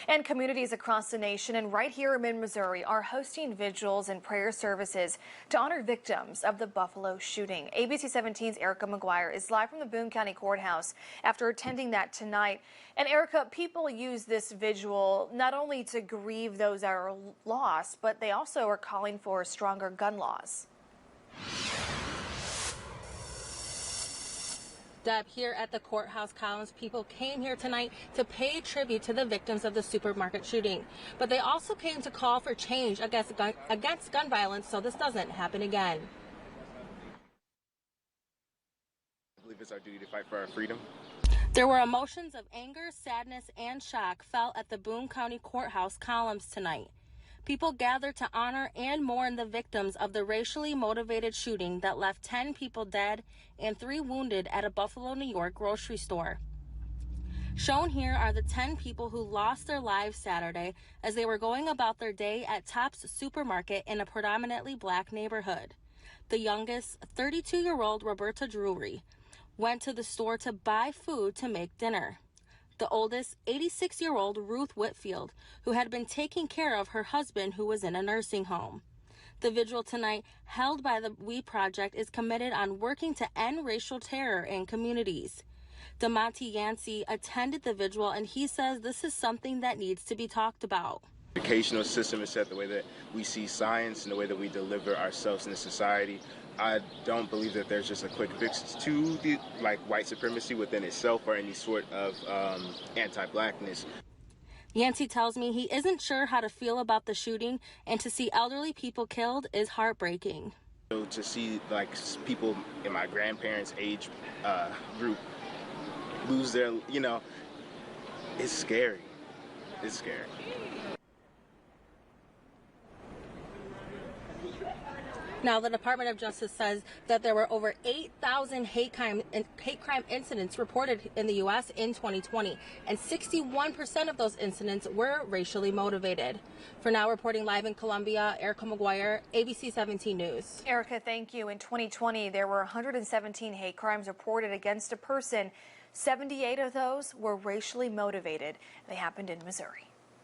And communities across the nation and right here in Missouri are hosting vigils and prayer services to honor victims of the Buffalo shooting. ABC 17's Erica McGuire is live from the Boone County Courthouse after attending that tonight. And Erica, people use this vigil not only to grieve those that are lost, but they also are calling for stronger gun laws. Deb, here at the courthouse columns, people came here tonight to pay tribute to the victims of the supermarket shooting. But they also came to call for change against gun violence so this doesn't happen again. I believe it's our duty to fight for our freedom. There were emotions of anger, sadness, and shock felt at the Boone County Courthouse columns tonight. People gathered to honor and mourn the victims of the racially motivated shooting that left 10 people dead and 3 wounded at a Buffalo, New York grocery store. Shown here are the 10 people who lost their lives Saturday as they were going about their day at Tops Supermarket in a predominantly black neighborhood. The youngest, 32-year-old Roberta Drury, went to the store to buy food to make dinner. The oldest, 86-year-old Ruth Whitfield, who had been taking care of her husband who was in a nursing home. The vigil tonight, held by the We Project, is committed on working to end racial terror in communities. DeMonte Yancey attended the vigil, and he says this is something that needs to be talked about. The educational system is set the way that we see science and the way that we deliver ourselves in the society. I don't believe that there's just a quick fix to the white supremacy within itself or any sort of anti-blackness. Yancey tells me he isn't sure how to feel about the shooting, and to see elderly people killed is heartbreaking. So to see people in my grandparents' age group lose their, it's scary. It's scary. Now, the Department of Justice says that there were over 8,000 hate crime incidents reported in the U.S. in 2020, and 61% of those incidents were racially motivated. For now, reporting live in Columbia, Erica McGuire, ABC 17 News. Erica, thank you. In 2020, there were 117 hate crimes reported against a person. 78 of those were racially motivated. They happened in Missouri.